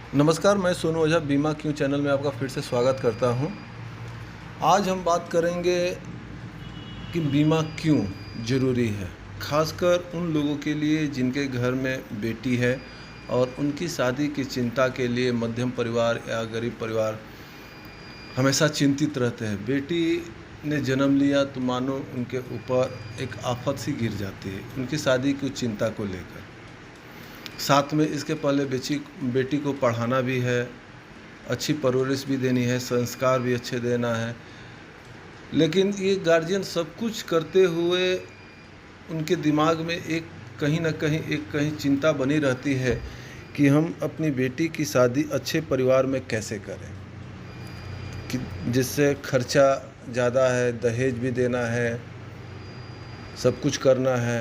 नमस्कार, मैं सोनू ओझा बीमा क्यों चैनल में आपका फिर से स्वागत करता हूं। आज हम बात करेंगे कि बीमा क्यों ज़रूरी है, खासकर उन लोगों के लिए जिनके घर में बेटी है और उनकी शादी की चिंता के लिए मध्यम परिवार या गरीब परिवार हमेशा चिंतित रहते हैं। बेटी ने जन्म लिया तो मानो उनके ऊपर एक आफत सी गिर जाती है उनकी शादी की चिंता को लेकर। साथ में इसके पहले बेटी को पढ़ाना भी है, अच्छी परवरिश भी देनी है, संस्कार भी अच्छे देना है। लेकिन ये गार्जियन सब कुछ करते हुए उनके दिमाग में कहीं चिंता बनी रहती है कि हम अपनी बेटी की शादी अच्छे परिवार में कैसे करें, कि जिससे खर्चा ज़्यादा है, दहेज भी देना है, सब कुछ करना है,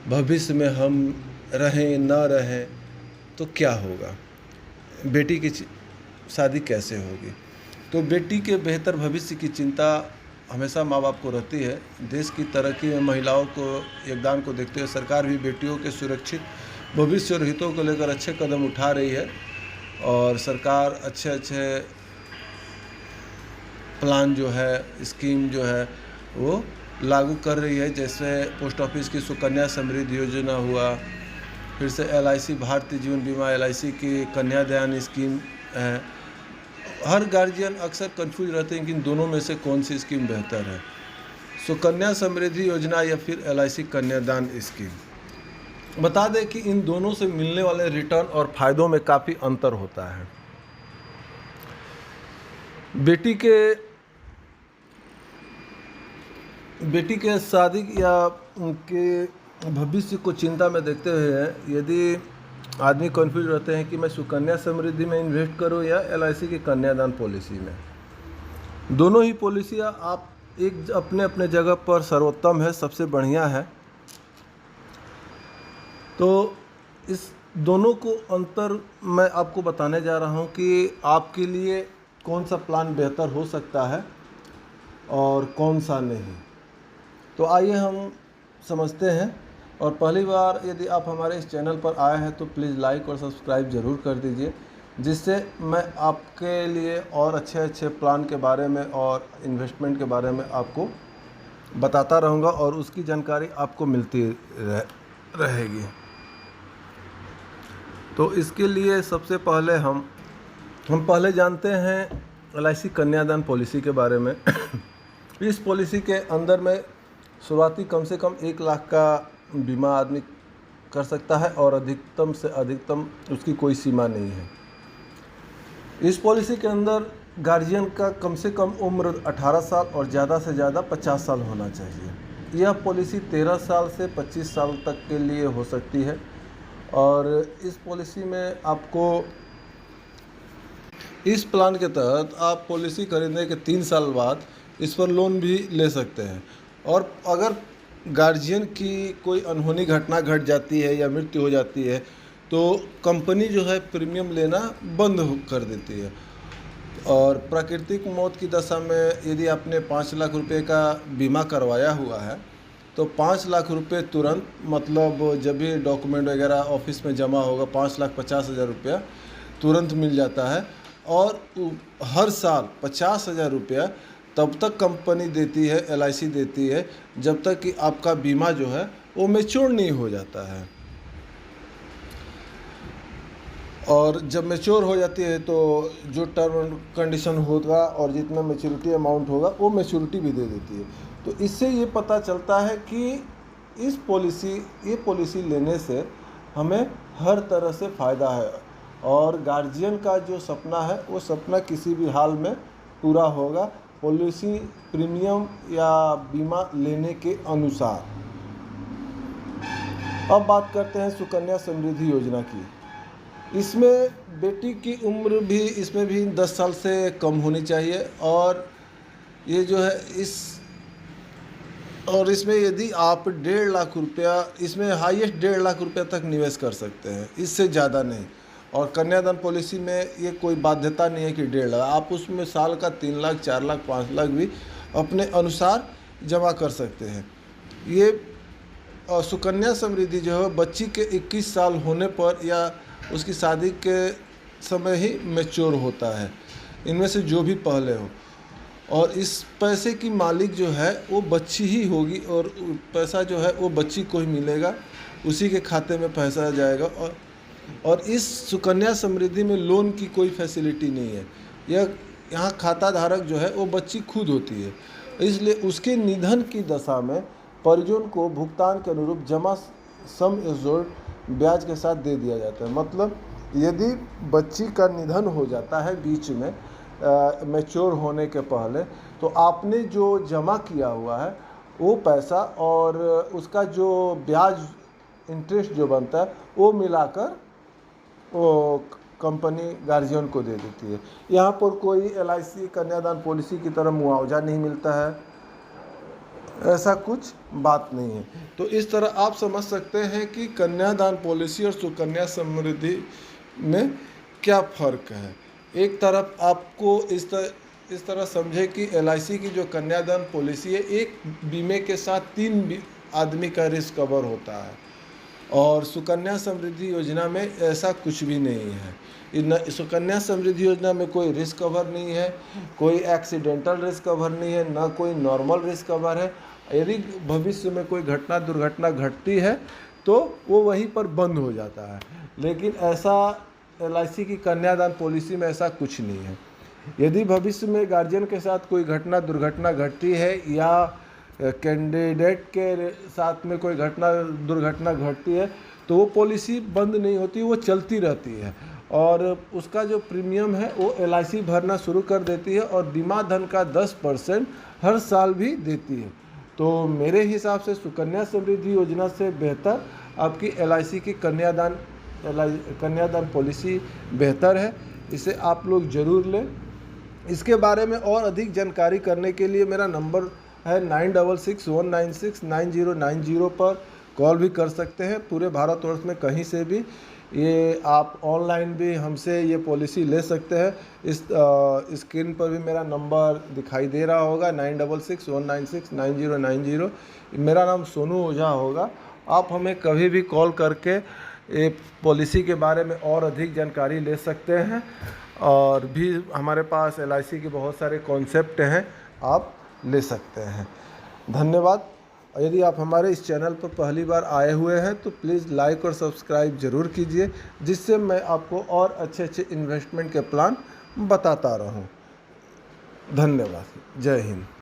भविष्य में हम रहें ना रहें तो क्या होगा, बेटी की शादी कैसे होगी। तो बेटी के बेहतर भविष्य की चिंता हमेशा माँ बाप को रहती है। देश की तरक्की में महिलाओं को योगदान को देखते हुए सरकार भी बेटियों के सुरक्षित भविष्य और हितों को लेकर अच्छे कदम उठा रही है और सरकार अच्छे प्लान जो है, स्कीम जो है वो लागू कर रही है। जैसे पोस्ट ऑफिस की सुकन्या समृद्धि योजना हुआ, फिर से LIC भारतीय जीवन बीमा LIC की कन्यादान स्कीम है। हर गार्जियन अक्सर कंफ्यूज रहते हैं कि इन दोनों में से कौन सी स्कीम बेहतर है, सुकन्या समृद्धि योजना या फिर LIC कन्यादान स्कीम। बता दें कि इन दोनों से मिलने वाले रिटर्न और फायदों में काफ़ी अंतर होता है। बेटी के शादी या उनके भविष्य को चिंता में देखते हुए यदि आदमी कन्फ्यूज रहते हैं कि मैं सुकन्या समृद्धि में इन्वेस्ट करूं या LIC की कन्यादान पॉलिसी में। दोनों ही पॉलिसियां आप एक अपने अपने जगह पर सर्वोत्तम है, सबसे बढ़िया है। तो इस दोनों को अंतर मैं आपको बताने जा रहा हूं कि आपके लिए कौन सा प्लान बेहतर हो सकता है और कौन सा नहीं। तो आइए हम समझते हैं। और पहली बार यदि आप हमारे इस चैनल पर आए हैं तो प्लीज़ लाइक और सब्सक्राइब ज़रूर कर दीजिए, जिससे मैं आपके लिए और अच्छे प्लान के बारे में और इन्वेस्टमेंट के बारे में आपको बताता रहूँगा और उसकी जानकारी आपको मिलती रहेगी। तो इसके लिए सबसे पहले हम पहले जानते हैं LIC कन्यादान पॉलिसी के बारे में। इस पॉलिसी के अंदर में शुरुआती कम से कम 1 लाख का बीमा आदमी कर सकता है और अधिकतम से अधिकतम उसकी कोई सीमा नहीं है। इस पॉलिसी के अंदर गार्जियन का कम से कम उम्र 18 साल और ज़्यादा से ज़्यादा 50 साल होना चाहिए। यह पॉलिसी 13 साल से 25 साल तक के लिए हो सकती है और इस पॉलिसी में आपको इस प्लान के तहत आप पॉलिसी खरीदने के 3 साल बाद इस पर लोन भी ले सकते हैं। और अगर गार्जियन की कोई अनहोनी घटना घट जाती है या मृत्यु हो जाती है तो कंपनी जो है प्रीमियम लेना बंद कर देती है। और प्राकृतिक मौत की दशा में यदि आपने 5 लाख रुपए का बीमा करवाया हुआ है तो 5 लाख रुपए तुरंत, मतलब जब भी डॉक्यूमेंट वगैरह ऑफिस में जमा होगा 5,50,000 रुपया तुरंत मिल जाता है। और हर साल 50,000 रुपया तब तक कंपनी देती है, LIC देती है, जब तक कि आपका बीमा जो है वो मैच्योर नहीं हो जाता है। और जब मैच्योर हो जाती है तो जो टर्म कंडीशन होगा और जितना मैच्योरिटी अमाउंट होगा वो मैच्योरिटी भी दे देती है। तो इससे ये पता चलता है कि ये पॉलिसी लेने से हमें हर तरह से फ़ायदा है और गार्जियन का जो सपना है वो सपना किसी भी हाल में पूरा होगा, पॉलिसी प्रीमियम या बीमा लेने के अनुसार। अब बात करते हैं सुकन्या समृद्धि योजना की। इसमें बेटी की उम्र भी इसमें भी 10 साल से कम होनी चाहिए और ये जो है इसमें यदि आप 1.5 लाख रुपया, इसमें हाईएस्ट 1.5 लाख रुपया तक निवेश कर सकते हैं, इससे ज़्यादा नहीं। और कन्यादान पॉलिसी में ये कोई बाध्यता नहीं है कि 1.5 लाख, आप उसमें साल का 3 लाख, 4 लाख, 5 लाख भी अपने अनुसार जमा कर सकते हैं। ये सुकन्या समृद्धि जो है बच्ची के 21 साल होने पर या उसकी शादी के समय ही मैच्योर होता है, इनमें से जो भी पहले हो। और इस पैसे की मालिक जो है वो बच्ची ही होगी, और पैसा जो है वो बच्ची को ही मिलेगा, उसी के खाते में पैसा जाएगा। और इस सुकन्या समृद्धि में लोन की कोई फैसिलिटी नहीं है। यहाँ खाता धारक जो है वो बच्ची खुद होती है, इसलिए उसके निधन की दशा में परिजन को भुगतान के अनुरूप जमा सम एश्योर्ड ब्याज के साथ दे दिया जाता है। मतलब यदि बच्ची का निधन हो जाता है बीच में मैच्योर होने के पहले, तो आपने जो जमा किया हुआ है वो पैसा और उसका जो ब्याज इंटरेस्ट जो बनता है वो मिलाकर वो कंपनी गार्जियन को दे देती है। यहाँ पर कोई LIC कन्यादान पॉलिसी की तरह मुआवजा नहीं मिलता है, ऐसा कुछ बात नहीं है। तो इस तरह आप समझ सकते हैं कि कन्यादान पॉलिसी और सुकन्या समृद्धि में क्या फ़र्क है। एक तरफ आपको इस तरह समझे कि LIC की जो कन्यादान पॉलिसी है, एक बीमे के साथ 3 आदमी का रिस्क कवर होता है, और सुकन्या समृद्धि योजना में ऐसा कुछ भी नहीं है। सुकन्या समृद्धि योजना में कोई रिस्क कवर नहीं है, कोई एक्सीडेंटल रिस्क कवर नहीं है, ना कोई नॉर्मल रिस्क कवर है। यदि भविष्य में कोई दुर्घटना घटती है तो वो वहीं पर बंद हो जाता है, लेकिन ऐसा LIC की कन्यादान पॉलिसी में ऐसा कुछ नहीं है। यदि भविष्य में गार्जियन के साथ कोई दुर्घटना घटती है, या कैंडिडेट के साथ में कोई दुर्घटना घटती है, तो वो पॉलिसी बंद नहीं होती, वो चलती रहती है, और उसका जो प्रीमियम है वो LIC भरना शुरू कर देती है, और बीमा धन का 10% हर साल भी देती है। तो मेरे हिसाब से सुकन्या समृद्धि योजना से बेहतर आपकी LIC की कन्यादान पॉलिसी बेहतर है। इसे आप लोग ज़रूर लें। इसके बारे में और अधिक जानकारी करने के लिए मेरा नंबर है 9661969090 पर कॉल भी कर सकते हैं। पूरे भारतवर्ष में कहीं से भी ये आप ऑनलाइन भी हमसे ये पॉलिसी ले सकते हैं। इस स्क्रीन पर भी मेरा नंबर दिखाई दे रहा होगा, 9661969090। मेरा नाम सोनू ओझा होगा। आप हमें कभी भी कॉल करके ये पॉलिसी के बारे में और अधिक जानकारी ले सकते हैं, और भी हमारे पास LIC के बहुत सारे कॉन्सेप्ट हैं, आप ले सकते हैं। धन्यवाद। यदि आप हमारे इस चैनल पर पहली बार आए हुए हैं तो प्लीज़ लाइक और सब्सक्राइब ज़रूर कीजिए, जिससे मैं आपको और अच्छे इन्वेस्टमेंट के प्लान बताता रहूं। धन्यवाद। जय हिंद।